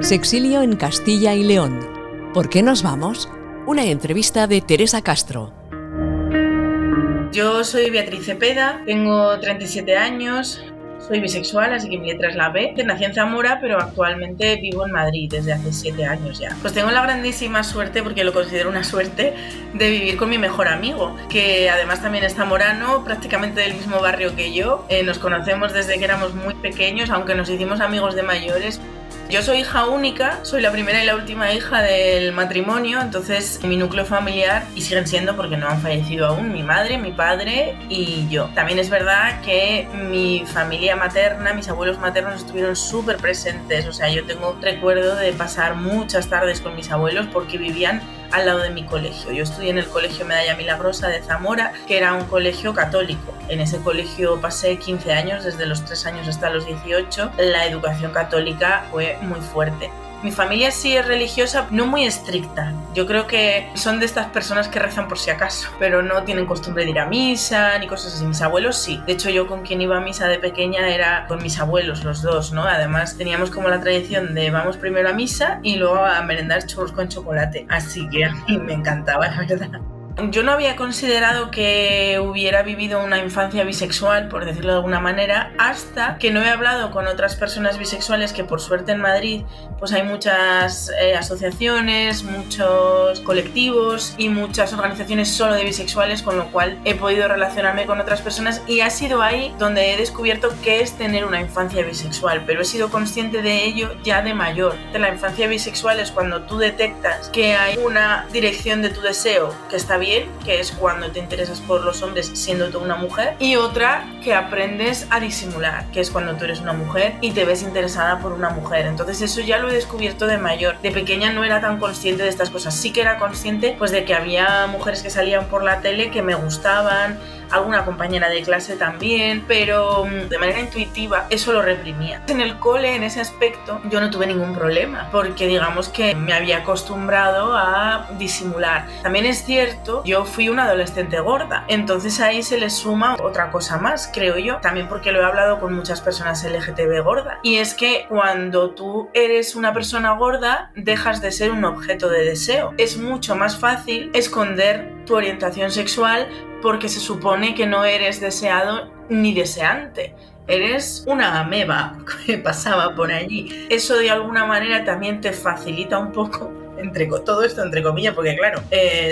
Sexilio en Castilla y León. ¿Por qué nos vamos? Una entrevista de Teresa Castro. Yo soy Beatriz Cepeda, tengo 37 años, soy bisexual, así que mi letra es la B. Nací en Zamora, pero actualmente vivo en Madrid desde hace 7 años ya. Pues tengo la grandísima suerte, porque lo considero una suerte, de vivir con mi mejor amigo, que además también es zamorano, prácticamente del mismo barrio que yo. Nos conocemos desde que éramos muy pequeños, aunque nos hicimos amigos de mayores. Yo soy hija única, soy la primera y la última hija del matrimonio, entonces mi núcleo familiar, y siguen siendo porque no han fallecido aún, mi madre, mi padre y yo. También es verdad que mi familia materna, mis abuelos maternos estuvieron súper presentes, o sea, yo tengo recuerdo de pasar muchas tardes con mis abuelos porque vivían al lado de mi colegio. Yo estudié en el Colegio Medalla Milagrosa de Zamora, que era un colegio católico. En ese colegio pasé 15 años, desde los 3 años hasta los 18. La educación católica fue muy fuerte. Mi familia sí es religiosa, no muy estricta. Yo creo que son de estas personas que rezan por si acaso, pero no tienen costumbre de ir a misa ni cosas así. Mis abuelos sí. De hecho, yo con quien iba a misa de pequeña era con mis abuelos, los dos, ¿no? Además, teníamos como la tradición de vamos primero a misa y luego a merendar churros con chocolate. Así que a mí me encantaba, la verdad. Yo no había considerado que hubiera vivido una infancia bisexual, por decirlo de alguna manera, hasta que no he hablado con otras personas bisexuales, que por suerte en Madrid pues hay muchas asociaciones, muchos colectivos y muchas organizaciones solo de bisexuales, con lo cual he podido relacionarme con otras personas y ha sido ahí donde he descubierto qué es tener una infancia bisexual, pero he sido consciente de ello ya de mayor. La infancia bisexual es cuando tú detectas que hay una dirección de tu deseo que está bien, que es cuando te interesas por los hombres siendo tú una mujer, y otra que aprendes a disimular, que es cuando tú eres una mujer y te ves interesada por una mujer. Entonces eso ya lo he descubierto de mayor. De pequeña no era tan consciente de estas cosas. Sí que era consciente pues de que había mujeres que salían por la tele que me gustaban, alguna compañera de clase también, pero de manera intuitiva eso lo reprimía. En el cole, en ese aspecto, yo no tuve ningún problema, porque digamos que me había acostumbrado a disimular. También es cierto, yo fui una adolescente gorda, entonces ahí se le suma otra cosa más, creo yo, también porque lo he hablado con muchas personas LGTB gorda, y es que cuando tú eres una persona gorda, dejas de ser un objeto de deseo. Es mucho más fácil esconder tu orientación sexual porque se supone que no eres deseado ni deseante. Eres una ameba que pasaba por allí. Eso de alguna manera también te facilita un poco todo esto entre comillas, porque claro,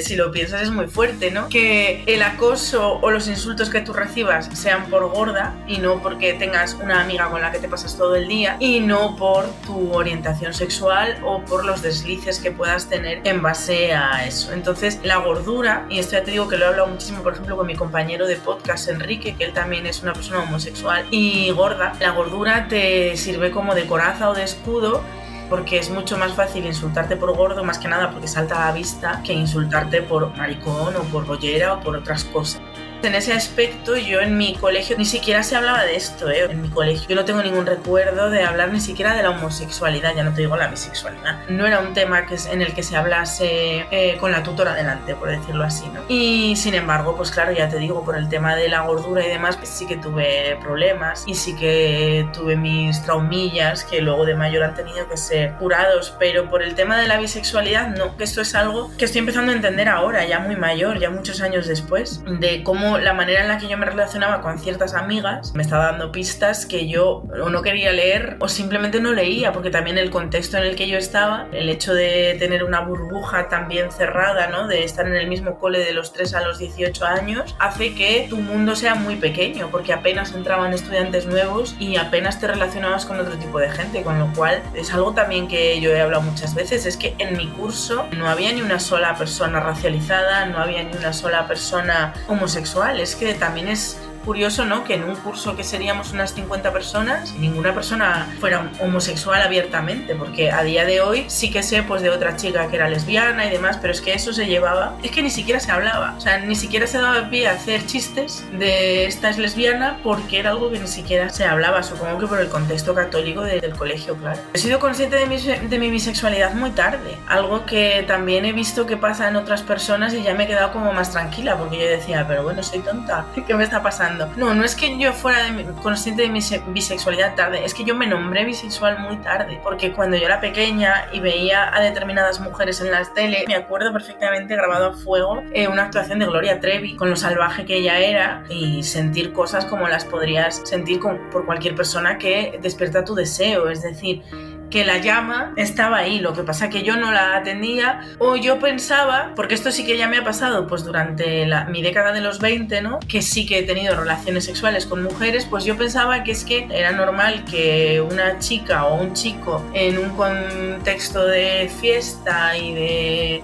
si lo piensas es muy fuerte, ¿no? Que el acoso o los insultos que tú recibas sean por gorda y no porque tengas una amiga con la que te pasas todo el día y no por tu orientación sexual o por los deslices que puedas tener en base a eso. Entonces, la gordura, y esto ya te digo que lo he hablado muchísimo, por ejemplo, con mi compañero de podcast, Enrique, que él también es una persona homosexual y gorda, la gordura te sirve como de coraza o de escudo, porque es mucho más fácil insultarte por gordo, más que nada porque salta a la vista, que insultarte por maricón o por bollera o por otras cosas. En ese aspecto, yo en mi colegio ni siquiera se hablaba de esto, en mi colegio. Yo no tengo ningún recuerdo de hablar ni siquiera de la homosexualidad, ya no te digo la bisexualidad. No era un tema en el que se hablase con la tutora delante, por decirlo así, ¿no? Y sin embargo, pues claro, ya te digo, por el tema de la gordura y demás, pues sí que tuve problemas y sí que tuve mis traumillas que luego de mayor han tenido que ser curados, pero por el tema de la bisexualidad, no, que esto es algo que estoy empezando a entender ahora, ya muy mayor, ya muchos años después, de cómo la manera en la que yo me relacionaba con ciertas amigas me estaba dando pistas que yo o no quería leer o simplemente no leía, porque también el contexto en el que yo estaba, el hecho de tener una burbuja tan bien cerrada, ¿no? De estar en el mismo cole de los 3 a los 18 años, hace que tu mundo sea muy pequeño, porque apenas entraban estudiantes nuevos y apenas te relacionabas con otro tipo de gente, con lo cual es algo también que yo he hablado muchas veces, es que en mi curso no había ni una sola persona racializada, no había ni una sola persona homosexual. Es que también es curioso, ¿no? Que en un curso que seríamos unas 50 personas, ninguna persona fuera homosexual abiertamente, porque a día de hoy sí que sé pues de otra chica que era lesbiana y demás, pero es que eso se llevaba, es que ni siquiera se hablaba, o sea, ni siquiera se daba pie a hacer chistes de esta es lesbiana porque era algo que ni siquiera se hablaba, supongo que por el contexto católico del colegio, claro. He sido consciente de mi bisexualidad muy tarde, algo que también he visto que pasa en otras personas y ya me he quedado como más tranquila, porque yo decía, pero bueno, soy tonta, ¿qué me está pasando? pensando, no es que yo fuera consciente de mi bisexualidad tarde, es que yo me nombré bisexual muy tarde, porque cuando yo era pequeña y veía a determinadas mujeres en las tele, me acuerdo perfectamente grabado a fuego una actuación de Gloria Trevi con lo salvaje que ella era y sentir cosas como las podrías sentir por cualquier persona que despierta tu deseo, es decir, que la llama estaba ahí, lo que pasa que yo no la atendía, o yo pensaba, porque esto sí que ya me ha pasado pues durante mi década de los 20, ¿no? Que sí que he tenido relaciones sexuales con mujeres, pues yo pensaba que es que era normal que una chica o un chico en un contexto de fiesta y de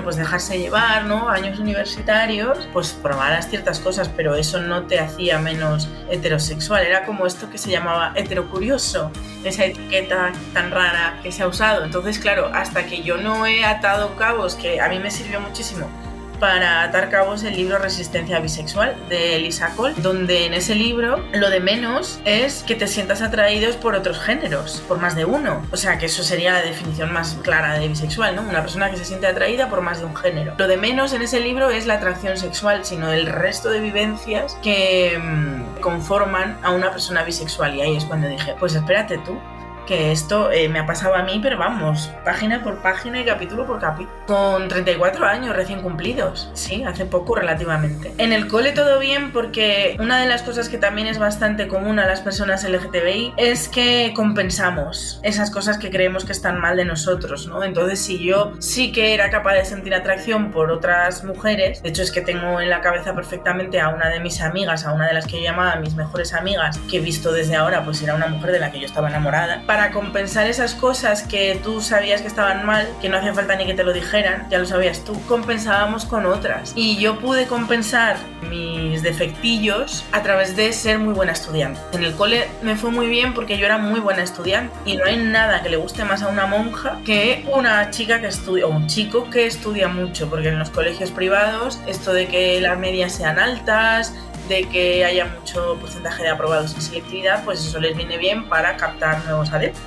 pues dejarse llevar, ¿no? Años universitarios, pues probaras ciertas cosas, pero eso no te hacía menos heterosexual. Era como esto que se llamaba heterocurioso, esa etiqueta tan rara que se ha usado. Entonces, claro, hasta que yo no he atado cabos, que a mí me sirvió muchísimo para atar cabos el libro Resistencia Bisexual de Elisa Cole, donde en ese libro lo de menos es que te sientas atraídos por otros géneros, por más de uno. O sea, que eso sería la definición más clara de bisexual, ¿no? Una persona que se siente atraída por más de un género. Lo de menos en ese libro es la atracción sexual, sino el resto de vivencias que conforman a una persona bisexual. Y ahí es cuando dije, pues espérate tú, que esto me ha pasado a mí, pero vamos, página por página y capítulo por capítulo. Con 34 años recién cumplidos, sí, hace poco relativamente. En el cole todo bien, porque una de las cosas que también es bastante común a las personas LGTBI es que compensamos esas cosas que creemos que están mal de nosotros, ¿no? Entonces, si yo sí que era capaz de sentir atracción por otras mujeres, de hecho es que tengo en la cabeza perfectamente a una de mis amigas, a una de las que yo llamaba mis mejores amigas, que he visto desde ahora, pues era una mujer de la que yo estaba enamorada. Para compensar esas cosas que tú sabías que estaban mal, que no hacía falta ni que te lo dijeran, ya lo sabías tú, compensábamos con otras. Y yo pude compensar mis defectillos a través de ser muy buena estudiante. En el cole me fue muy bien porque yo era muy buena estudiante y no hay nada que le guste más a una monja que una chica que estudia, o un chico que estudia mucho, porque en los colegios privados esto de que las medias sean altas, de que haya mucho porcentaje de aprobados en selectividad, pues eso les viene bien para captar nuevos adeptos.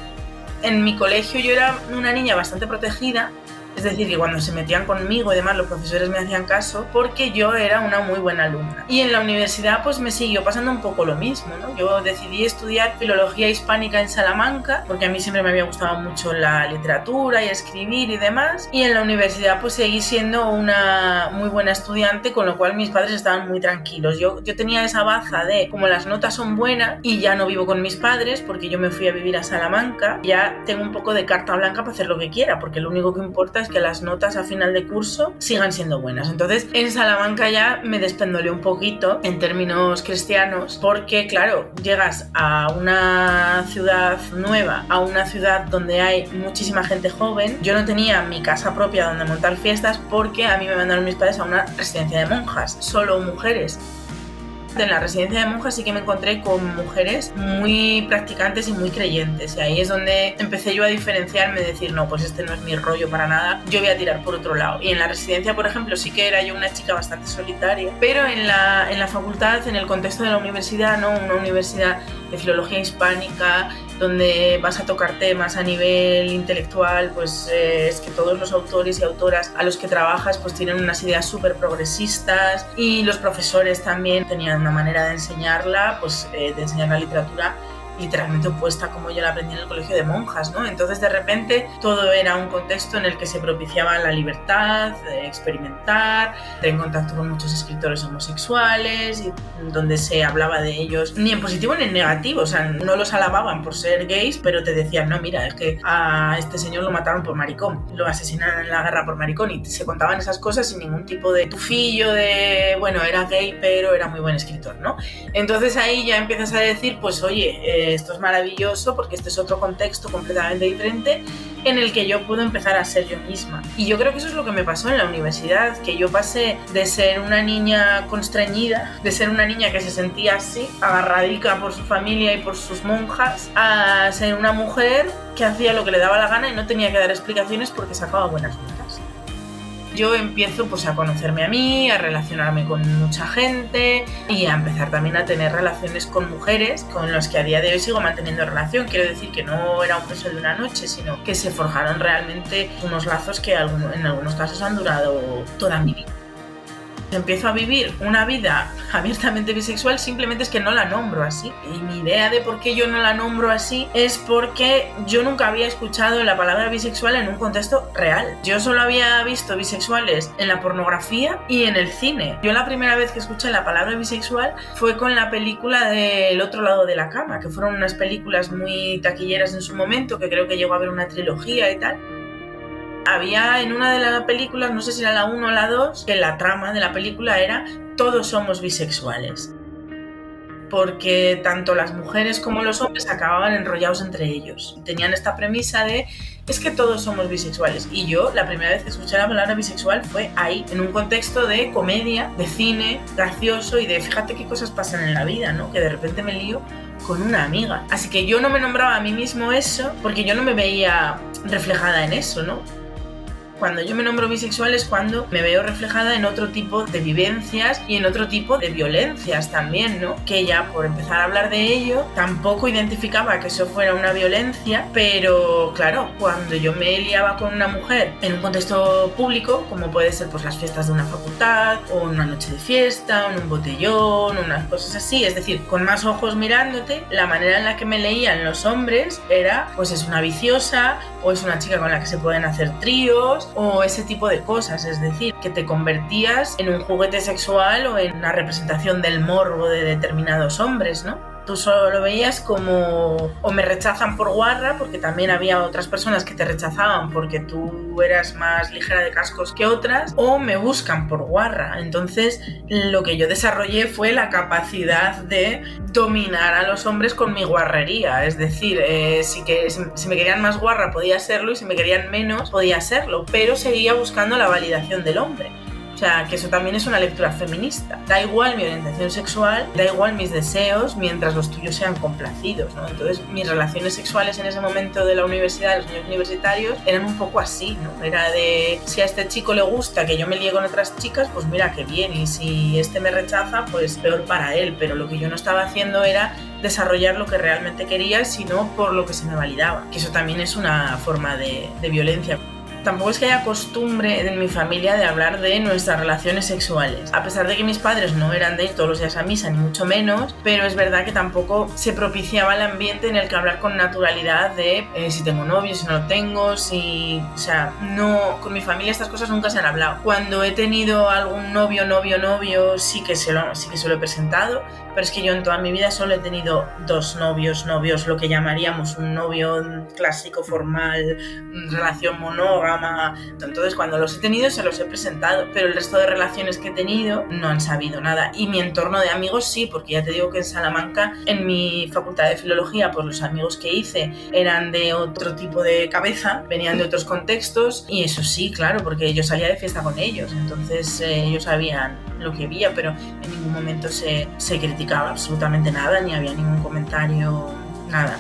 En mi colegio yo era una niña bastante protegida, es decir, que cuando se metían conmigo y demás los profesores me hacían caso porque yo era una muy buena alumna. Y en la universidad pues me siguió pasando un poco lo mismo, ¿no? Yo decidí estudiar filología hispánica en Salamanca porque a mí siempre me había gustado mucho la literatura y escribir y demás. Y en la universidad pues seguí siendo una muy buena estudiante, con lo cual mis padres estaban muy tranquilos. Yo tenía esa baza de, como las notas son buenas y ya no vivo con mis padres porque yo me fui a vivir a Salamanca, ya tengo un poco de carta blanca para hacer lo que quiera, porque lo único que importa es que las notas a final de curso sigan siendo buenas. Entonces en Salamanca ya me despendolé un poquito en términos cristianos, porque claro, llegas a una ciudad nueva, a una ciudad donde hay muchísima gente joven. Yo no tenía mi casa propia donde montar fiestas porque a mí me mandaron mis padres a una residencia de monjas, solo mujeres. En la residencia de monjas sí que me encontré con mujeres muy practicantes y muy creyentes, y ahí es donde empecé yo a diferenciarme, decir, no, pues este no es mi rollo para nada, yo voy a tirar por otro lado. Y en la residencia, por ejemplo, sí que era yo una chica bastante solitaria, pero en la facultad, en el contexto de la universidad, ¿no? Una universidad de filología hispánica, donde vas a tocar temas a nivel intelectual, pues es que todos los autores y autoras a los que trabajas pues tienen unas ideas súper progresistas, y los profesores también tenían una manera de enseñarla, pues de enseñar la literatura literalmente opuesta como yo la aprendí en el colegio de monjas, ¿no? Entonces de repente todo era un contexto en el que se propiciaba la libertad de experimentar, de en contacto con muchos escritores homosexuales, y donde se hablaba de ellos ni en positivo ni en negativo, o sea, no los alababan por ser gays, pero te decían, no, mira, es que a este señor lo mataron por maricón, lo asesinaron en la guerra por maricón, y se contaban esas cosas sin ningún tipo de tufillo de, bueno, era gay pero era muy buen escritor, ¿no? Entonces ahí ya empiezas a decir, pues oye, esto es maravilloso porque este es otro contexto completamente diferente en el que yo puedo empezar a ser yo misma. Y yo creo que eso es lo que me pasó en la universidad, que yo pasé de ser una niña constreñida, de ser una niña que se sentía así, agarradica por su familia y por sus monjas, a ser una mujer que hacía lo que le daba la gana y no tenía que dar explicaciones porque sacaba buenas notas. Yo empiezo pues a conocerme a mí, a relacionarme con mucha gente y a empezar también a tener relaciones con mujeres con las que a día de hoy sigo manteniendo relación. Quiero decir que no era un beso de una noche, sino que se forjaron realmente unos lazos que en algunos casos han durado toda mi vida. empiezo a vivir una vida abiertamente bisexual, simplemente es que no la nombro así. Y mi idea de por qué yo no la nombro así es porque yo nunca había escuchado la palabra bisexual en un contexto real. Yo solo había visto bisexuales en la pornografía y en el cine. Yo la primera vez que escuché la palabra bisexual fue con la película de El otro lado de la cama, que fueron unas películas muy taquilleras en su momento, que creo que llegó a haber una trilogía y tal. Había en una de las películas, no sé si era la 1 o la 2, que la trama de la película era todos somos bisexuales. Porque tanto las mujeres como los hombres acababan enrollados entre ellos. Tenían esta premisa de, es que todos somos bisexuales. Y yo, la primera vez que escuché la palabra bisexual fue ahí, en un contexto de comedia, de cine, gracioso y de fíjate qué cosas pasan en la vida, ¿no? Que de repente me lío con una amiga. Así que yo no me nombraba a mí mismo eso porque yo no me veía reflejada en eso, ¿no? Cuando yo me nombro bisexual es cuando me veo reflejada en otro tipo de vivencias y en otro tipo de violencias también, ¿no? Que ya por empezar a hablar de ello, tampoco identificaba que eso fuera una violencia, pero claro, cuando yo me liaba con una mujer en un contexto público, como puede ser pues las fiestas de una facultad, o una noche de fiesta, o en un botellón, unas cosas así, es decir, con más ojos mirándote, la manera en la que me leían los hombres era, pues es una viciosa, o es una chica con la que se pueden hacer tríos, o ese tipo de cosas, es decir, que te convertías en un juguete sexual o en una representación del morbo de determinados hombres, ¿no? Tú solo lo veías como o me rechazan por guarra, porque también había otras personas que te rechazaban porque tú eras más ligera de cascos que otras, o me buscan por guarra. Entonces lo que yo desarrollé fue la capacidad de dominar a los hombres con mi guarrería, es decir, si me querían más guarra podía serlo y si me querían menos podía serlo, pero seguía buscando la validación del hombre. O sea, que eso también es una lectura feminista. Da igual mi orientación sexual, da igual mis deseos, mientras los tuyos sean complacidos, ¿no? Entonces, mis relaciones sexuales en ese momento de la universidad, de los años universitarios, eran un poco así, ¿no? Era de, si a este chico le gusta que yo me líe con otras chicas, pues mira, qué bien. Y si este me rechaza, pues peor para él. Pero lo que yo no estaba haciendo era desarrollar lo que realmente quería, sino por lo que se me validaba. Que eso también es una forma de violencia. Tampoco es que haya costumbre en mi familia de hablar de nuestras relaciones sexuales. A pesar de que mis padres no eran de ir todos los días a misa, ni mucho menos, pero es verdad que tampoco se propiciaba el ambiente en el que hablar con naturalidad de si tengo novio, si no lo tengo, o sea, no, con mi familia estas cosas nunca se han hablado. Cuando he tenido algún novio, sí que se lo he presentado, pero es que yo en toda mi vida solo he tenido 2 novios, lo que llamaríamos un novio clásico, formal, relación monógama. Entonces cuando los he tenido se los he presentado, pero el resto de relaciones que he tenido no han sabido nada. Y mi entorno de amigos sí, porque ya te digo que en Salamanca, en mi facultad de filología, pues los amigos que hice eran de otro tipo de cabeza, venían de otros contextos, y eso sí, claro, porque yo salía de fiesta con ellos, entonces ellos sabían lo que había, pero en ningún momento se criticaba absolutamente nada, ni había ningún comentario, nada.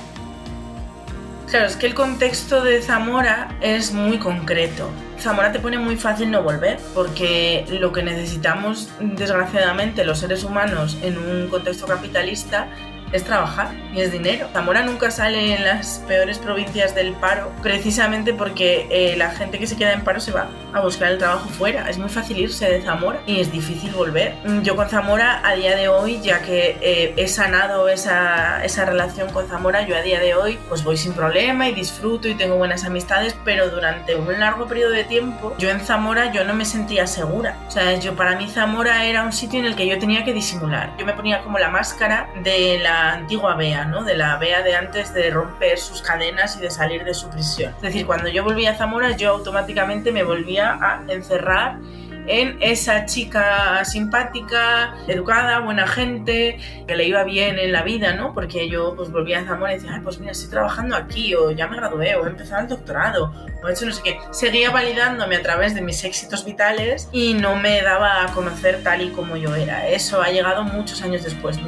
Claro, es que el contexto de Zamora es muy concreto. Zamora te pone muy fácil no volver, porque lo que necesitamos, desgraciadamente, los seres humanos en un contexto capitalista es trabajar y es dinero. Zamora nunca sale en las peores provincias del paro, precisamente porque la gente que se queda en paro se va a buscar el trabajo fuera. Es muy fácil irse de Zamora y es difícil volver. Yo con Zamora, a día de hoy, ya que he sanado esa relación con Zamora, yo a día de hoy pues voy sin problema y disfruto y tengo buenas amistades, pero durante un largo periodo de tiempo, yo en Zamora yo no me sentía segura. O sea, para mí Zamora era un sitio en el que yo tenía que disimular. Yo me ponía como la máscara de la antigua Bea, ¿no? De la Bea de antes de romper sus cadenas y de salir de su prisión. Es decir, cuando yo volvía a Zamora, yo automáticamente me volvía a encerrar en esa chica simpática, educada, buena gente, que le iba bien en la vida, ¿no? Porque yo pues volvía a Zamora y decía, pues mira, estoy trabajando aquí, o ya me gradué, o he empezado el doctorado, o he hecho no sé qué. Seguía validándome a través de mis éxitos vitales y no me daba a conocer tal y como yo era. Eso ha llegado muchos años después.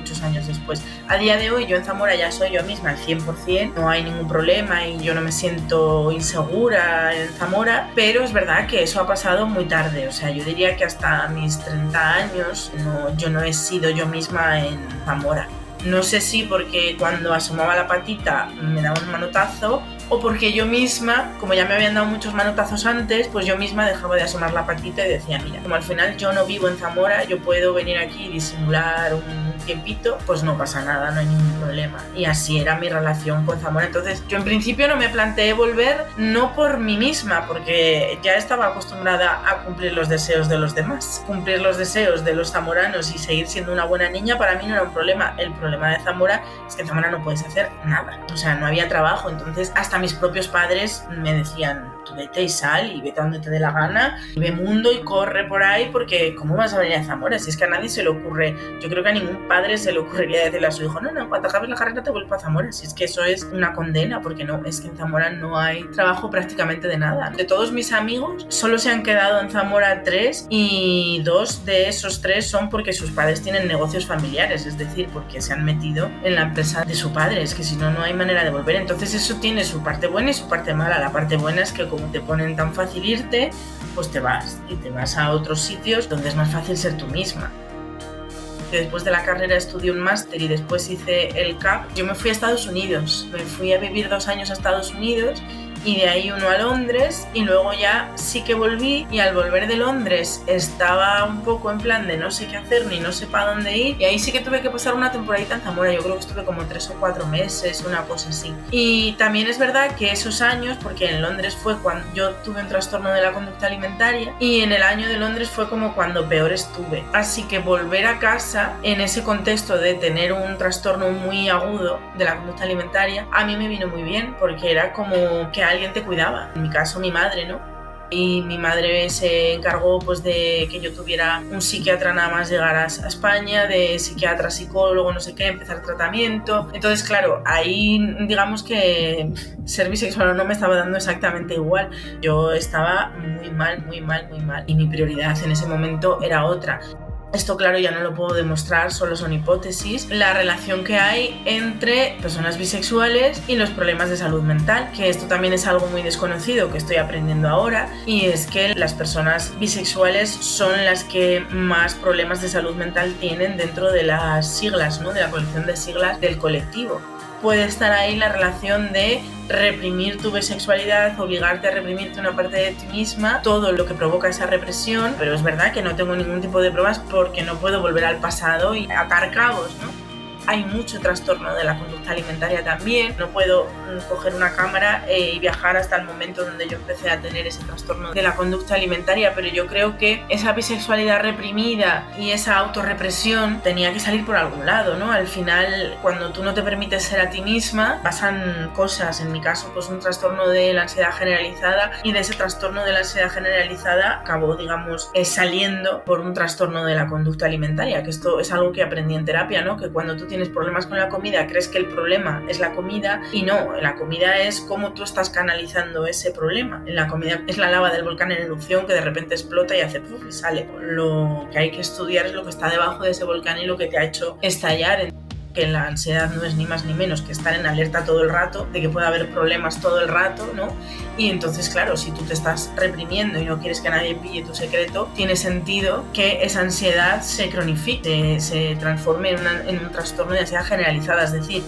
A día de hoy yo en Zamora ya soy yo misma al 100%, no hay ningún problema y yo no me siento insegura en Zamora, pero es verdad que eso ha pasado muy tarde. O sea, yo diría que hasta mis 30 años yo no he sido yo misma en Zamora. No sé si porque cuando asomaba la patita me daba un manotazo o porque yo misma, como ya me habían dado muchos manotazos antes, pues yo misma dejaba de asomar la patita y decía, mira, como al final yo no vivo en Zamora, yo puedo venir aquí y disimular un tiempito, pues no pasa nada, no hay ningún problema. Y así era mi relación con Zamora. Entonces yo en principio no me planteé volver, no por mí misma, porque ya estaba acostumbrada a cumplir los deseos de los demás. Cumplir los deseos de los zamoranos y seguir siendo una buena niña para mí no era un problema. El problema de Zamora es que en Zamora no puedes hacer nada. O sea, no había trabajo, entonces hasta mis propios padres me decían, tú vete y sal y vete a donde te dé la gana, y ve mundo y corre por ahí, porque ¿cómo vas a venir a Zamora? Si es que a nadie se le ocurre, yo creo que a ningún padre se le ocurriría decirle a su hijo, no, cuando acabes la carrera te vuelvo a Zamora. Si es que eso es una condena, porque no, es que en Zamora no hay trabajo prácticamente de nada. De todos mis amigos, solo se han quedado en Zamora 3 y 2 de esos 3 son porque sus padres tienen negocios familiares, es decir, porque se han metido en la empresa de su padre, es que si no, no hay manera de volver. Entonces eso tiene su parte buena y su parte mala. La parte buena es que como te ponen tan fácil irte, pues te vas y te vas a otros sitios donde es más fácil ser tú misma. Después de la carrera estudié un máster y después hice el CAP. Yo me fui a Estados Unidos, me fui a vivir 2 años a Estados Unidos y de ahí uno a Londres y luego ya sí que volví, y al volver de Londres estaba un poco en plan de no sé qué hacer ni no sé para dónde ir, y ahí sí que tuve que pasar una temporadita en Zamora. Yo creo que estuve como 3 o 4 meses, una cosa así. Y también es verdad que esos años, porque en Londres fue cuando yo tuve un trastorno de la conducta alimentaria y en el año de Londres fue como cuando peor estuve, así que volver a casa en ese contexto de tener un trastorno muy agudo de la conducta alimentaria a mí me vino muy bien, porque era como que alguien te cuidaba, en mi caso mi madre, ¿no? Y mi madre se encargó pues de que yo tuviera un psiquiatra nada más llegar a España, de psiquiatra, psicólogo, no sé qué, empezar tratamiento. Entonces claro, ahí digamos que ser bisexual no me estaba dando exactamente igual. Yo estaba muy mal y mi prioridad en ese momento era otra. Esto, claro, ya no lo puedo demostrar, solo son hipótesis. La relación que hay entre personas bisexuales y los problemas de salud mental, que esto también es algo muy desconocido que estoy aprendiendo ahora, y es que las personas bisexuales son las que más problemas de salud mental tienen dentro de las siglas, ¿no? De la colección de siglas del colectivo. Puede estar ahí la relación de reprimir tu bisexualidad, obligarte a reprimirte una parte de ti misma, todo lo que provoca esa represión, pero es verdad que no tengo ningún tipo de pruebas porque no puedo volver al pasado y atar cabos, ¿no? Hay mucho trastorno de la conducta alimentaria también. No puedo coger una cámara y viajar hasta el momento donde yo empecé a tener ese trastorno de la conducta alimentaria, pero yo creo que esa bisexualidad reprimida y esa autorrepresión tenía que salir por algún lado, ¿no? Al final, cuando tú no te permites ser a ti misma, pasan cosas. En mi caso, pues un trastorno de la ansiedad generalizada, y de ese trastorno de la ansiedad generalizada acabó, digamos, saliendo por un trastorno de la conducta alimentaria, que esto es algo que aprendí en terapia, ¿no? Que cuando tú tienes problemas con la comida, crees que el problema es la comida, y no, la comida es cómo tú estás canalizando ese problema. La comida es la lava del volcán en erupción que de repente explota y hace puff y sale. Lo que hay que estudiar es lo que está debajo de ese volcán y lo que te ha hecho estallar. Que la ansiedad no es ni más ni menos que estar en alerta todo el rato, de que puede haber problemas todo el rato, ¿no? Y entonces, claro, si tú te estás reprimiendo y no quieres que nadie pille tu secreto, tiene sentido que esa ansiedad se cronifique, se transforme en un trastorno de ansiedad generalizada, es decir,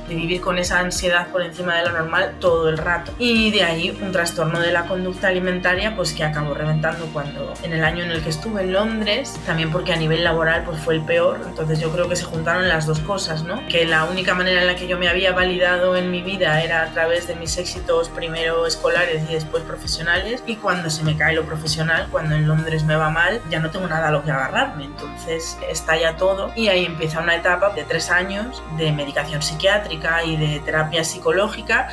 de vivir con esa ansiedad por encima de lo normal todo el rato. Y de ahí un trastorno de la conducta alimentaria, pues que acabó reventando cuando en el año en el que estuve en Londres, también porque a nivel laboral pues fue el peor. Entonces yo creo que se juntaron las dos cosas, ¿no? Que la única manera en la que yo me había validado en mi vida era a través de mis éxitos primero escolares y después profesionales, y cuando se me cae lo profesional, cuando en Londres me va mal, ya no tengo nada a lo que agarrarme. Entonces estalla todo y ahí empieza una etapa de 3 años de medicación psiquiátrica y de terapia psicológica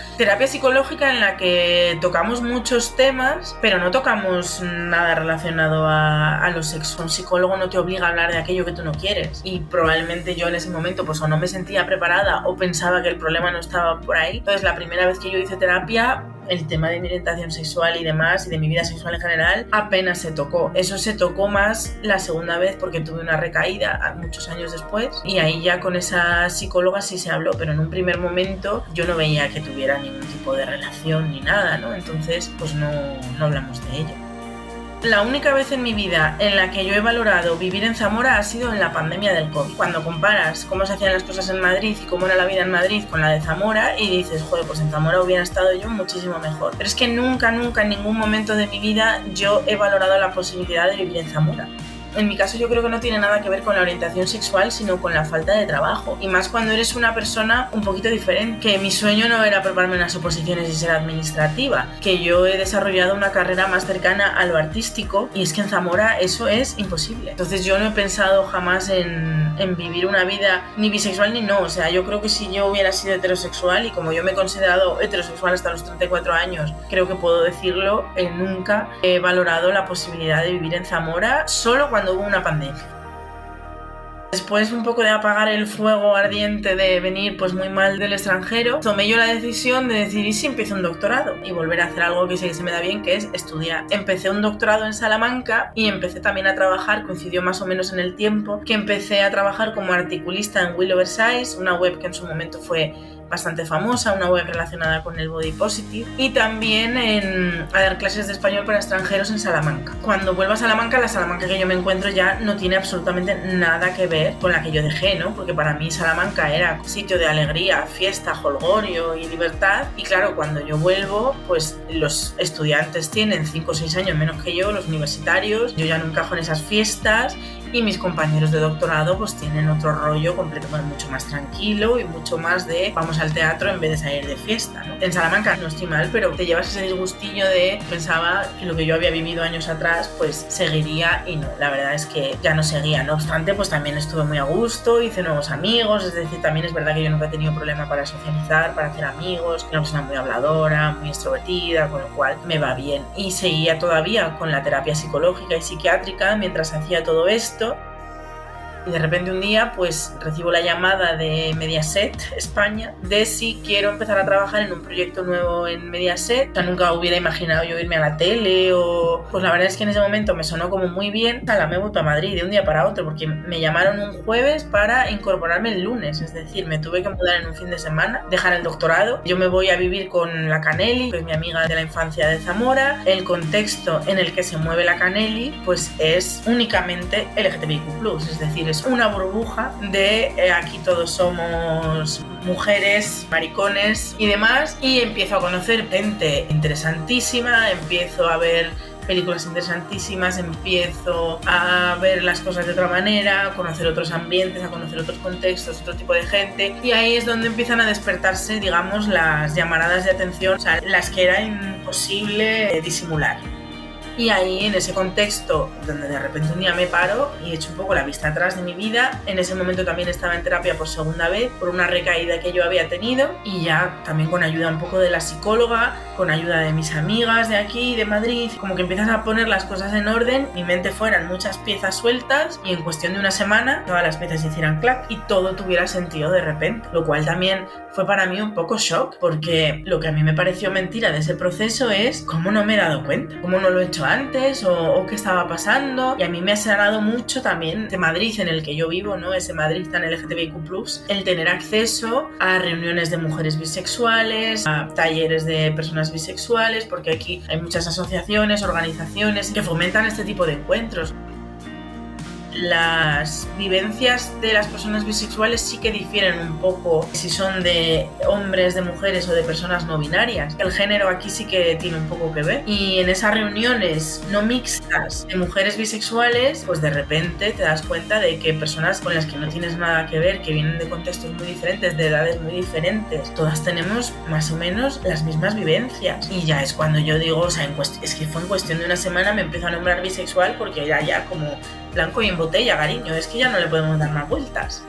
en la que tocamos muchos temas, pero no tocamos nada relacionado a lo sexual. Un psicólogo no te obliga a hablar de aquello que tú no quieres, y probablemente yo en ese momento pues o no me sentía preparada o pensaba que el problema no estaba por ahí. Entonces la primera vez que yo hice terapia, el tema de mi orientación sexual y demás, y de mi vida sexual en general, apenas se tocó. Eso se tocó más la segunda vez porque tuve una recaída muchos años después, y ahí ya con esa psicóloga sí se habló, pero en un primer momento yo no veía que tuviera ningún tipo de relación ni nada, ¿no? Entonces pues no hablamos de ello. La única vez en mi vida en la que yo he valorado vivir en Zamora ha sido en la pandemia del COVID. Cuando comparas cómo se hacían las cosas en Madrid y cómo era la vida en Madrid con la de Zamora y dices, joder, pues en Zamora hubiera estado yo muchísimo mejor. Pero es que nunca, en ningún momento de mi vida yo he valorado la posibilidad de vivir en Zamora. En mi caso yo creo que no tiene nada que ver con la orientación sexual, sino con la falta de trabajo. Y más cuando eres una persona un poquito diferente. Que mi sueño no era prepararme unas oposiciones y ser administrativa. Que yo he desarrollado una carrera más cercana a lo artístico y es que en Zamora eso es imposible. Entonces yo no he pensado jamás en vivir una vida ni bisexual ni no. O sea, yo creo que si yo hubiera sido heterosexual y como yo me he considerado heterosexual hasta los 34 años, creo que puedo decirlo, nunca he valorado la posibilidad de vivir en Zamora solo cuando hubo una pandemia. Después un poco de apagar el fuego ardiente de venir pues muy mal del extranjero, tomé yo la decisión de decidir si empiezo un doctorado y volver a hacer algo que sé que se me da bien, que es estudiar. Empecé un doctorado en Salamanca y empecé también a trabajar, coincidió más o menos en el tiempo, que empecé a trabajar como articulista en Will Oversize, una web que en su momento fue bastante famosa, una web relacionada con el body positive, y también a dar clases de español para extranjeros en Salamanca. Cuando vuelvo a Salamanca, la Salamanca que yo me encuentro ya no tiene absolutamente nada que ver con la que yo dejé, ¿no? Porque para mí Salamanca era sitio de alegría, fiesta, jolgorio y libertad, y claro, cuando yo vuelvo, pues los estudiantes tienen 5 o 6 años menos que yo, los universitarios, yo ya no encajo en esas fiestas, y mis compañeros de doctorado pues tienen otro rollo completamente mucho más tranquilo y mucho más de vamos al teatro en vez de salir de fiesta, ¿no? En Salamanca no estoy mal, pero te llevas ese disgustillo de pensaba que lo que yo había vivido años atrás pues seguiría y no, la verdad es que ya no seguía. No obstante, pues también estuve muy a gusto, hice nuevos amigos, es decir, también es verdad que yo nunca he tenido problema para socializar, para hacer amigos, una persona muy habladora, muy extrovertida, con lo cual me va bien. Y seguía todavía con la terapia psicológica y psiquiátrica mientras hacía todo esto. Y de repente un día pues recibo la llamada de Mediaset España de si quiero empezar a trabajar en un proyecto nuevo en Mediaset. O sea, nunca hubiera imaginado yo irme a la tele o... Pues la verdad es que en ese momento me sonó como muy bien. Me he vuelto a Madrid de un día para otro porque me llamaron un jueves para incorporarme el lunes. Es decir, me tuve que mudar en un fin de semana, dejar el doctorado. Yo me voy a vivir con la Canelli, que es mi amiga de la infancia de Zamora. El contexto en el que se mueve la Canelli pues es únicamente LGTBIQ+, es decir, es una burbuja de aquí todos somos mujeres, maricones y demás, y empiezo a conocer gente interesantísima, empiezo a ver películas interesantísimas, empiezo a ver las cosas de otra manera, a conocer otros ambientes, a conocer otros contextos, otro tipo de gente, y ahí es donde empiezan a despertarse, digamos, las llamaradas de atención, o sea, las que era imposible disimular. Y ahí, en ese contexto, donde de repente un día me paro y echo un poco la vista atrás de mi vida, en ese momento también estaba en terapia por segunda vez, por una recaída que yo había tenido, y ya también con ayuda un poco de la psicóloga, con ayuda de mis amigas de aquí, de Madrid, como que empiezas a poner las cosas en orden, mi mente fueran muchas piezas sueltas, y en cuestión de una semana todas las piezas hicieran clac y todo tuviera sentido de repente, lo cual también fue para mí un poco shock, porque lo que a mí me pareció mentira de ese proceso es cómo no me he dado cuenta, cómo no lo he hecho antes o qué estaba pasando. Y a mí me ha sanado mucho también de Madrid, en el que yo vivo, ¿no? Ese Madrid tan LGTBIQ+, el tener acceso a reuniones de mujeres bisexuales, a talleres de personas bisexuales, porque aquí hay muchas asociaciones, organizaciones que fomentan este tipo de encuentros. Las vivencias de las personas bisexuales sí que difieren un poco si son de hombres, de mujeres o de personas no binarias. El género aquí sí que tiene un poco que ver. Y en esas reuniones no mixtas de mujeres bisexuales, pues de repente te das cuenta de que personas con las que no tienes nada que ver, que vienen de contextos muy diferentes, de edades muy diferentes, todas tenemos más o menos las mismas vivencias. Y ya es cuando yo digo, o sea, es que fue en cuestión de una semana me empiezo a nombrar bisexual porque era ya como blanco y en botella, cariño, es que ya no le podemos dar más vueltas.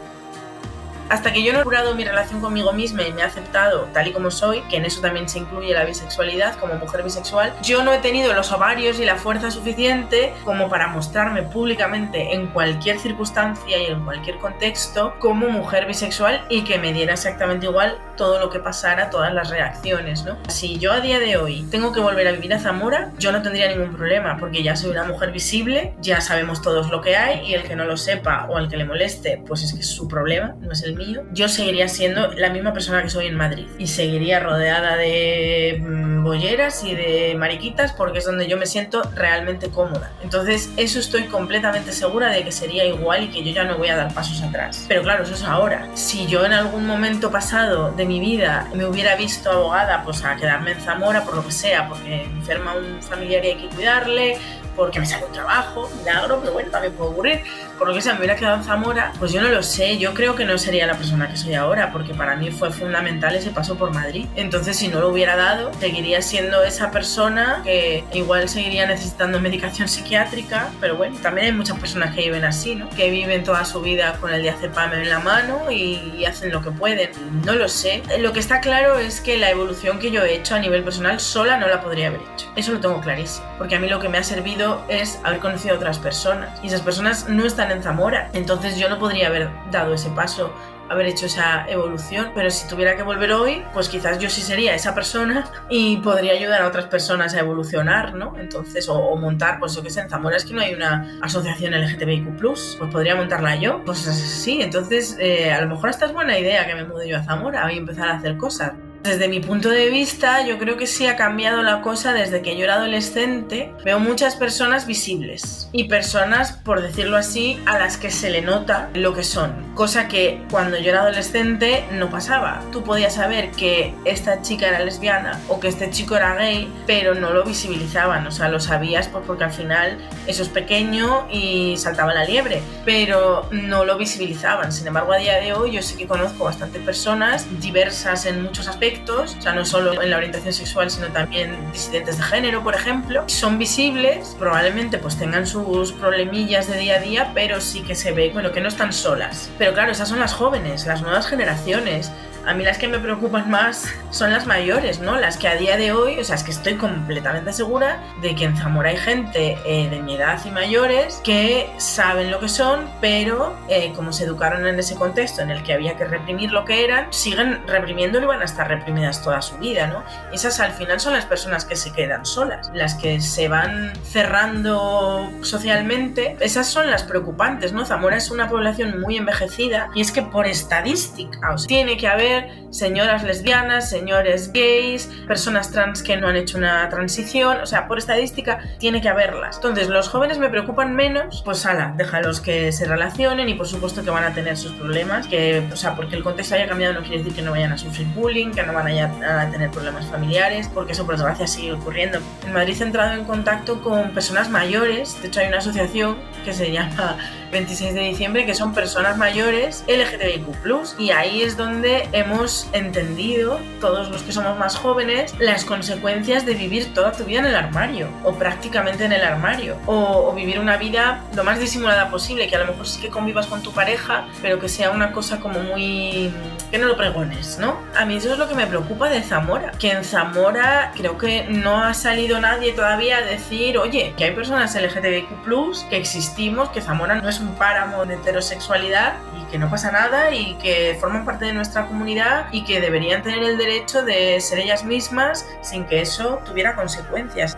Hasta que yo no he curado mi relación conmigo misma y me he aceptado tal y como soy, que en eso también se incluye la bisexualidad como mujer bisexual, yo no he tenido los ovarios y la fuerza suficiente como para mostrarme públicamente en cualquier circunstancia y en cualquier contexto como mujer bisexual y que me diera exactamente igual todo lo que pasara, todas las reacciones, ¿no? Si yo a día de hoy tengo que volver a vivir a Zamora, yo no tendría ningún problema porque ya soy una mujer visible, ya sabemos todos lo que hay y el que no lo sepa o al que le moleste, pues es que es su problema, no es el mío. mío, yo seguiría siendo la misma persona que soy en Madrid y seguiría rodeada de bolleras y de mariquitas porque es donde yo me siento realmente cómoda. Entonces eso estoy completamente segura de que sería igual y que yo ya no voy a dar pasos atrás. Pero claro, eso es ahora. Si yo en algún momento pasado de mi vida me hubiera visto abogada pues a quedarme en Zamora por lo que sea, porque enferma un familiar y hay que cuidarle, porque me sale un trabajo, milagro, pero bueno, también puede ocurrir, por lo que sea, me hubiera quedado en Zamora, pues yo no lo sé, yo creo que no sería la persona que soy ahora, porque para mí fue fundamental ese paso por Madrid. Entonces, si no lo hubiera dado, seguiría siendo esa persona que igual seguiría necesitando medicación psiquiátrica, pero bueno, también hay muchas personas que viven así, ¿no? Que viven toda su vida con el diazepam en la mano y hacen lo que pueden. No lo sé. Lo que está claro es que la evolución que yo he hecho a nivel personal sola no la podría haber hecho. Eso lo tengo clarísimo, porque a mí lo que me ha servido es haber conocido a otras personas y esas personas no están en Zamora, entonces yo no podría haber dado ese paso, haber hecho esa evolución, pero si tuviera que volver hoy, pues quizás yo sí sería esa persona y podría ayudar a otras personas a evolucionar, ¿no? Entonces, o montar, pues yo que sé, en Zamora es que no hay una asociación LGTBIQ+, pues podría montarla yo, pues sí, entonces a lo mejor esta es buena idea que me mude yo a Zamora y empezar a hacer cosas. Desde mi punto de vista, yo creo que sí ha cambiado la cosa desde que yo era adolescente. Veo muchas personas visibles y personas, por decirlo así, a las que se le nota lo que son. Cosa que cuando yo era adolescente no pasaba. Tú podías saber que esta chica era lesbiana o que este chico era gay, pero no lo visibilizaban. O sea, lo sabías pues porque al final eso es pequeño y saltaba la liebre, pero no lo visibilizaban. Sin embargo, a día de hoy yo sí que conozco bastantes personas diversas en muchos aspectos. O sea, no solo en la orientación sexual, sino también disidentes de género, por ejemplo. Son visibles, probablemente pues tengan sus problemillas de día a día, pero sí que se ve, bueno, que no están solas. Pero claro, esas son las jóvenes, las nuevas generaciones. A mí las que me preocupan más son las mayores, ¿no? Las que a día de hoy, o sea, es que estoy completamente segura de que en Zamora hay gente de mi edad y mayores que saben lo que son, pero como se educaron en ese contexto en el que había que reprimir lo que eran, siguen reprimiéndolo y van a estar reprimidas toda su vida, ¿no? Esas al final son las personas que se quedan solas, las que se van cerrando socialmente, esas son las preocupantes, ¿no? Zamora es una población muy envejecida y es que por estadística, o sea, tiene que haber señoras lesbianas, señores gays, personas trans que no han hecho una transición, o sea, por estadística tiene que haberlas. Entonces, los jóvenes me preocupan menos, pues ala, déjalos que se relacionen y por supuesto que van a tener sus problemas, que, o sea, porque el contexto haya cambiado no quiere decir que no vayan a sufrir bullying, que no van a tener problemas familiares, porque eso por desgracia sigue ocurriendo. En Madrid he entrado en contacto con personas mayores, de hecho hay una asociación que se llama 26 de diciembre, que son personas mayores LGTBIQ+, y ahí es donde hemos entendido, todos los que somos más jóvenes, las consecuencias de vivir toda tu vida en el armario, o prácticamente en el armario, o vivir una vida lo más disimulada posible, que a lo mejor sí que convivas con tu pareja, pero que sea una cosa como muy... que no lo pregones, ¿no? A mí eso es lo que me preocupa de Zamora, que en Zamora creo que no ha salido nadie todavía a decir, oye, que hay personas LGTBIQ+, que existimos, que Zamora no es un páramo de heterosexualidad y que no pasa nada y que forman parte de nuestra comunidad y que deberían tener el derecho de ser ellas mismas sin que eso tuviera consecuencias.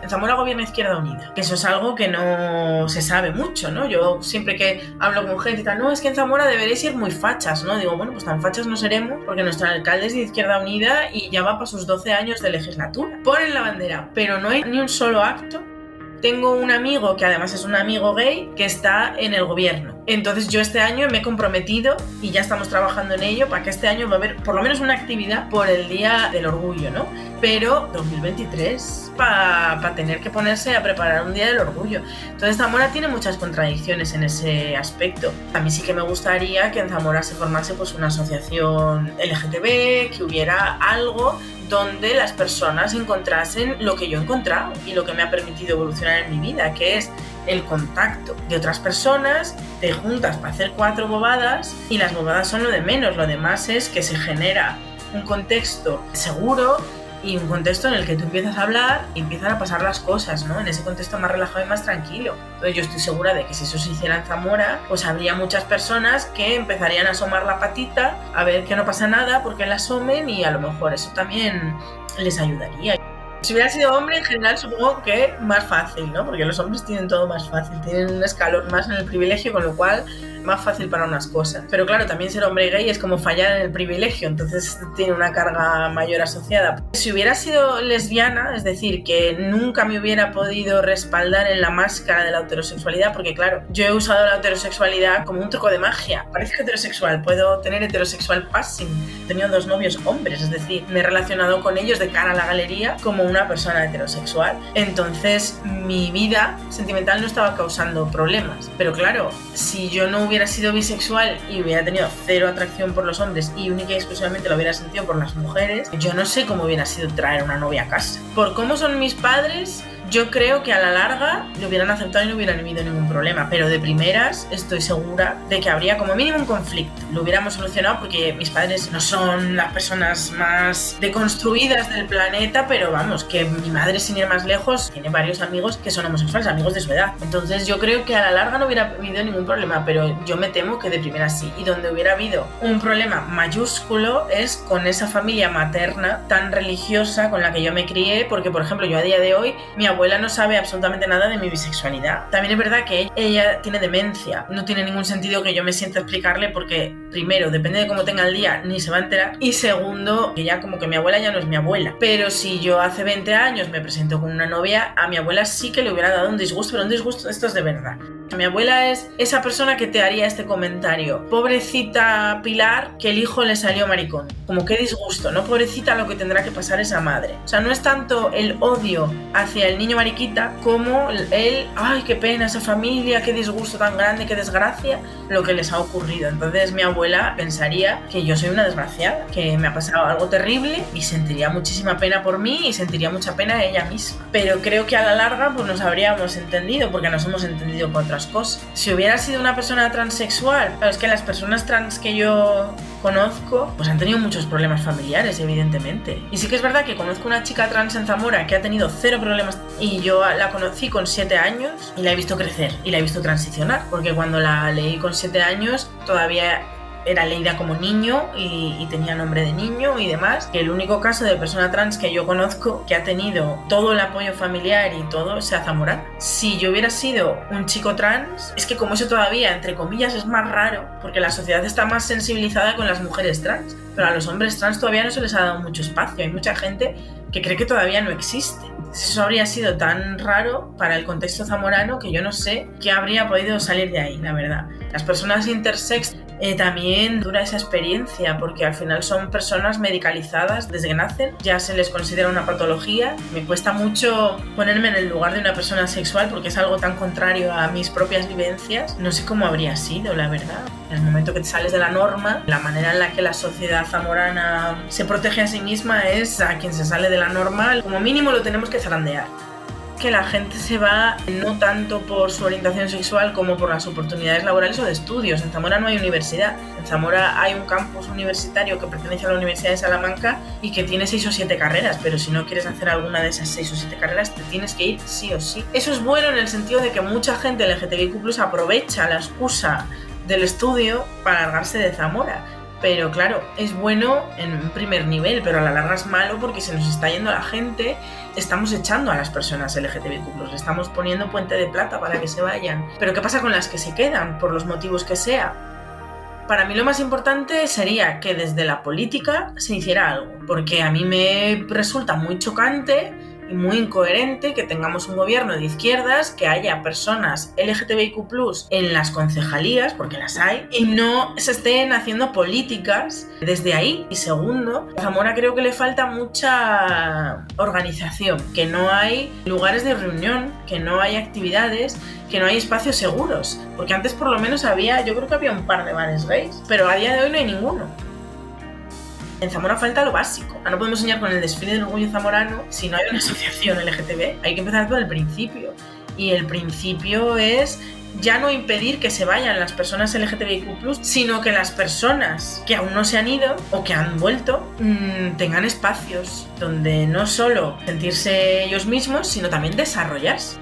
En Zamora gobierna Izquierda Unida, que eso es algo que no se sabe mucho, ¿no? Yo siempre que hablo con gente y tal, no, es que en Zamora deberéis ir muy fachas, ¿no? Digo, bueno, pues tan fachas no seremos porque nuestro alcalde es de Izquierda Unida y ya va para sus 12 años de legislatura. Ponen la bandera, pero no hay ni un solo acto. Tengo un amigo, que además es un amigo gay, que está en el gobierno. Entonces yo este año me he comprometido y ya estamos trabajando en ello para que este año va a haber por lo menos una actividad por el Día del Orgullo, ¿no? Pero 2023 para tener que ponerse a preparar un Día del Orgullo. Entonces Zamora tiene muchas contradicciones en ese aspecto. A mí sí que me gustaría que en Zamora se formase pues una asociación LGTB, que hubiera algo donde las personas encontrasen lo que yo he encontrado y lo que me ha permitido evolucionar en mi vida, que es el contacto de otras personas, te juntas para hacer 4 bobadas y las bobadas son lo de menos, lo demás es que se genera un contexto seguro y un contexto en el que tú empiezas a hablar y empiezan a pasar las cosas, ¿no? En ese contexto más relajado y más tranquilo. Entonces yo estoy segura de que si eso se hiciera en Zamora, pues habría muchas personas que empezarían a asomar la patita a ver que no pasa nada porque la asomen y a lo mejor eso también les ayudaría. Si hubiera sido hombre, en general, supongo que más fácil, ¿no? Porque los hombres tienen todo más fácil, tienen un escalón más en el privilegio, con lo cual más fácil para unas cosas. Pero claro, también ser hombre gay es como fallar en el privilegio, entonces tiene una carga mayor asociada. Si hubiera sido lesbiana, es decir, que nunca me hubiera podido respaldar en la máscara de la heterosexualidad, porque claro, yo he usado la heterosexualidad como un truco de magia. Parezco heterosexual, puedo tener heterosexual passing. He tenido 2 novios hombres, es decir, me he relacionado con ellos de cara a la galería como una persona heterosexual. Entonces, mi vida sentimental no estaba causando problemas. Pero claro, si yo no hubiera sido bisexual y hubiera tenido 0 atracción por los hombres y única y exclusivamente lo hubiera sentido por las mujeres, yo no sé cómo hubiera sido traer una novia a casa. Por cómo son mis padres, yo creo que a la larga lo hubieran aceptado y no hubieran habido ningún problema, pero de primeras estoy segura de que habría como mínimo un conflicto. Lo hubiéramos solucionado porque mis padres no son las personas más deconstruidas del planeta, pero vamos, que mi madre, sin ir más lejos, tiene varios amigos que son homosexuales, amigos de su edad. Entonces yo creo que a la larga no hubiera habido ningún problema, pero yo me temo que de primeras sí. Y donde hubiera habido un problema mayúsculo es con esa familia materna tan religiosa con la que yo me crié, porque por ejemplo yo a día de hoy, mi abuela no sabe absolutamente nada de mi bisexualidad. También es verdad que ella tiene demencia. No tiene ningún sentido que yo me sienta a explicarle porque, primero, depende de cómo tenga el día, ni se va a enterar. Y segundo, que ya como que mi abuela ya no es mi abuela. Pero si yo hace 20 años me presento con una novia, a mi abuela sí que le hubiera dado un disgusto, pero un disgusto, esto es de verdad. Mi abuela es esa persona que te haría este comentario: pobrecita Pilar, que el hijo le salió maricón. Como qué disgusto, ¿no? Pobrecita lo que tendrá que pasar esa madre. O sea, no es tanto el odio hacia el niño mariquita como el ay, qué pena esa familia, qué disgusto tan grande, qué desgracia lo que les ha ocurrido. Entonces mi abuela pensaría que yo soy una desgraciada, que me ha pasado algo terrible y sentiría muchísima pena por mí y sentiría mucha pena ella misma. Pero creo que a la larga pues nos habríamos entendido, porque nos hemos entendido por otras cosas. Si hubiera sido una persona transexual, es que las personas trans que yo conozco pues han tenido muchos problemas familiares, evidentemente. Y sí que es verdad que conozco una chica trans en Zamora que ha tenido 0 problemas, y yo la conocí con 7 años y la he visto crecer y la he visto transicionar, porque cuando la leí con 7 años todavía era leída como niño y tenía nombre de niño y demás. El único caso de persona trans que yo conozco que ha tenido todo el apoyo familiar y todo sea zamorano. Si yo hubiera sido un chico trans, es que como eso todavía, entre comillas, es más raro, porque la sociedad está más sensibilizada con las mujeres trans, pero a los hombres trans todavía no se les ha dado mucho espacio. Hay mucha gente que cree que todavía no existe. Eso habría sido tan raro para el contexto zamorano que yo no sé qué habría podido salir de ahí, la verdad. Las personas intersex también dura esa experiencia, porque al final son personas medicalizadas desde que nacen, ya se les considera una patología. Me cuesta mucho ponerme en el lugar de una persona sexual porque es algo tan contrario a mis propias vivencias. No sé cómo habría sido, la verdad. En el momento que te sales de la norma, la manera en la que la sociedad zamorana se protege a sí misma es a quien se sale de la norma, como mínimo lo tenemos que zarandear. Que la gente se va no tanto por su orientación sexual como por las oportunidades laborales o de estudios. En Zamora no hay universidad. En Zamora hay un campus universitario que pertenece a la Universidad de Salamanca y que tiene 6 o 7 carreras, pero si no quieres hacer alguna de esas 6 o 7 carreras te tienes que ir sí o sí. Eso es bueno en el sentido de que mucha gente LGTBIQ+ aprovecha la excusa del estudio para largarse de Zamora. Pero claro, es bueno en un primer nivel, pero a la larga es malo porque se nos está yendo la gente, estamos echando a las personas LGTBIQ+, le estamos poniendo puente de plata para que se vayan. Pero ¿qué pasa con las que se quedan, por los motivos que sea? Para mí lo más importante sería que desde la política se hiciera algo, porque a mí me resulta muy chocante y muy incoherente que tengamos un gobierno de izquierdas, que haya personas LGTBIQ+ en las concejalías, porque las hay, y no se estén haciendo políticas desde ahí. Y segundo, a Zamora creo que le falta mucha organización, que no hay lugares de reunión, que no hay actividades, que no hay espacios seguros, porque antes por lo menos yo creo que había un par de bares gays, pero a día de hoy no hay ninguno. En Zamora falta lo básico. No podemos soñar con el desfile del orgullo zamorano si no hay una asociación LGTB. Hay que empezar por el principio. Y el principio es ya no impedir que se vayan las personas LGTBIQ+, sino que las personas que aún no se han ido o que han vuelto tengan espacios donde no solo sentirse ellos mismos, sino también desarrollarse.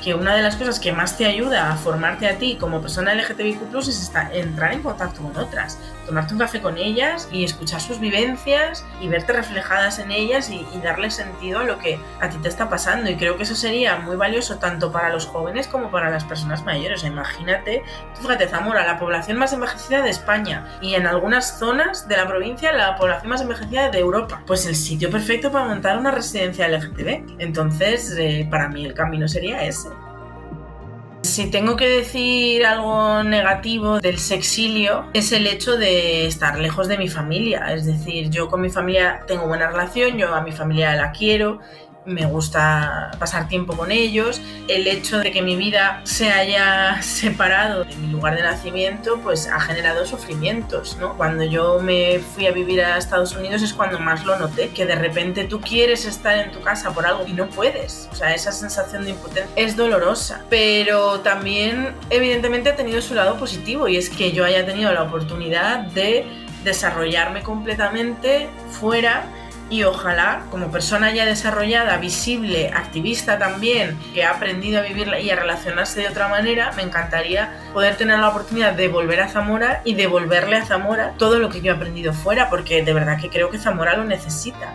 que una de las cosas que más te ayuda a formarte a ti como persona LGTBIQ+, es entrar en contacto con otras, tomarte un café con ellas y escuchar sus vivencias y verte reflejadas en ellas y darle sentido a lo que a ti te está pasando. Y creo que eso sería muy valioso tanto para los jóvenes como para las personas mayores. Imagínate, fíjate, Zamora, la población más envejecida de España y en algunas zonas de la provincia la población más envejecida de Europa. Pues el sitio perfecto para montar una residencia LGTB. Entonces, para mí el camino sería ese. Si tengo que decir algo negativo del sexilio, es el hecho de estar lejos de mi familia. Es decir, yo con mi familia tengo buena relación, yo a mi familia la quiero, me gusta pasar tiempo con ellos. El hecho de que mi vida se haya separado de mi lugar de nacimiento, pues ha generado sufrimientos, ¿no? Cuando yo me fui a vivir a Estados Unidos es cuando más lo noté, que de repente tú quieres estar en tu casa por algo y no puedes. O sea, esa sensación de impotencia es dolorosa, pero también evidentemente ha tenido su lado positivo, y es que yo haya tenido la oportunidad de desarrollarme completamente fuera. Y ojalá, como persona ya desarrollada, visible, activista también, que ha aprendido a vivir y a relacionarse de otra manera, me encantaría poder tener la oportunidad de volver a Zamora y devolverle a Zamora todo lo que yo he aprendido fuera, porque de verdad que creo que Zamora lo necesita.